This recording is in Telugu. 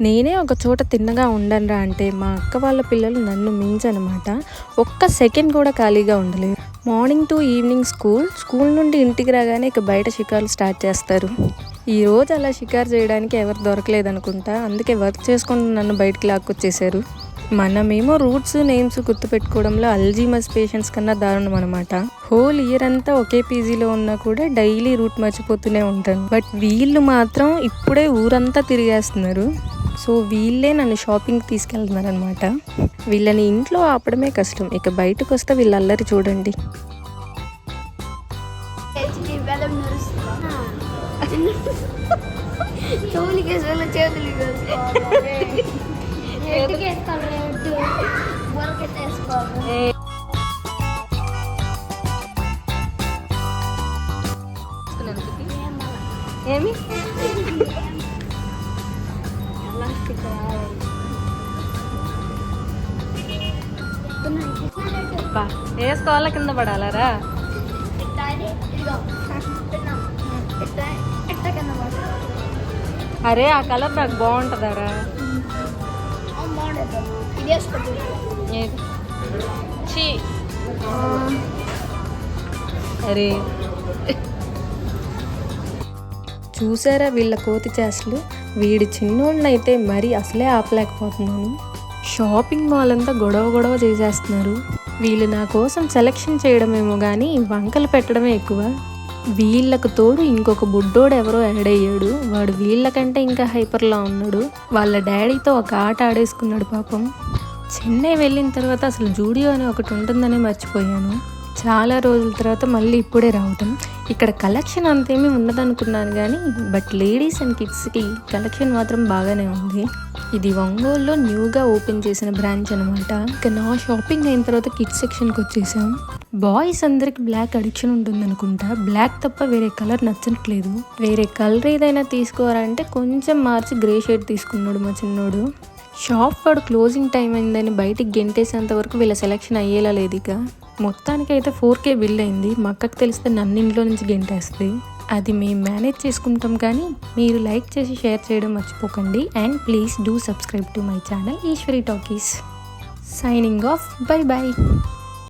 నేనే ఒక చోట తిన్నగా ఉండనురా అంటే మా అక్క వాళ్ళ పిల్లలు నన్ను మించనమాట. ఒక్క సెకండ్ కూడా ఖాళీగా ఉండలేదు. మార్నింగ్ టు ఈవినింగ్ స్కూల్ నుండి ఇంటికి రాగానే ఇక బయట షికార్లు స్టార్ట్ చేస్తారు. ఈరోజు అలా షికారు చేయడానికి ఎవరు దొరకలేదనుకుంటా, అందుకే వర్క్ చేసుకుంటూ నన్ను బయటికి లాక్కొచ్చేసారు. మనమేమో రూట్స్ నేమ్స్ గుర్తుపెట్టుకోవడంలో అల్జీమస్ పేషెంట్స్ కన్నా దారుణం అనమాట. హోల్ ఇయర్ అంతా ఒకే పీజీలో ఉన్నా కూడా డైలీ రూట్ మర్చిపోతూనే ఉంటాను. బట్ వీళ్ళు మాత్రం ఇప్పుడే ఊరంతా తిరిగేస్తున్నారు. సో వీళ్ళే నన్ను షాపింగ్కి తీసుకెళ్తున్నారు అనమాట. వీళ్ళని ఇంట్లో ఆపడమే కష్టం, ఇక బయటకు వస్తే వీళ్ళ అల్లరి చూడండి. ఏమి వేసుకోవాలా, కింద పడాలరా? అరే ఆ కలర్ నాకు బాగుంటుందారా? అరే చూసారా వీళ్ళ కోతి చేష్టలు? వీడి చిన్నోళ్ళనైతే మరీ అసలే ఆపలేకపోతున్నాను. షాపింగ్ మాల్ అంతా గొడవ చేసేస్తున్నారు. వీళ్ళు నా కోసం సెలెక్షన్ చేయడమేమో కానీ వంకలు పెట్టడమే ఎక్కువ. వీళ్ళకు తోడు ఇంకొక బుడ్డోడు ఎవరో యాడ్ అయ్యాడు. వాడు వీళ్ళకంటే ఇంకా హైపర్లా ఉన్నాడు. వాళ్ళ డాడీతో ఒక ఆట ఆడేసుకున్నాడు పాపం. చెన్నై వెళ్ళిన తర్వాత అసలు జూడియో అని ఒకటి ఉంటుందనే మర్చిపోయాను. చాలా రోజుల తర్వాత మళ్ళీ ఇప్పుడే రావటం. ఇక్కడ కలెక్షన్ అంతేమీ ఉండదనుకున్నాను కానీ బట్ లేడీస్ అండ్ కిడ్స్కి కలెక్షన్ మాత్రం బాగానే ఉంది. ఇది ఒంగోలులో న్యూగా ఓపెన్ చేసిన బ్రాంచ్ అనమాట. ఇక నా షాపింగ్ అయిన తర్వాత కిడ్స్ సెక్షన్కి వచ్చేసాం. బాయ్స్ అందరికి బ్లాక్ అడిక్షన్ ఉంటుంది అనుకుంటా. బ్లాక్ తప్ప వేరే కలర్ నచ్చట్లేదు. వేరే కలర్ ఏదైనా తీసుకోవాలంటే కొంచెం మార్చి గ్రే షేడ్ తీసుకున్నాడు మా చిన్నోడు. షాప్ వాడు క్లోజింగ్ టైం అయిందని బయటికి గెంటేసేంత వరకు వీళ్ళ సెలెక్షన్ అయ్యేలా లేదు. ఇక మొత్తానికి అయితే 4K బిల్ అయింది. మా అక్కకి తెలిస్తే నన్ను ఇంట్లో నుంచి గెంటేస్తుంది. అది మేము మేనేజ్ చేసుకుంటాం. కానీ మీరు లైక్ చేసి షేర్ చేయడం మర్చిపోకండి. And please do subscribe to my channel Eshwari talkies. Signing off. By.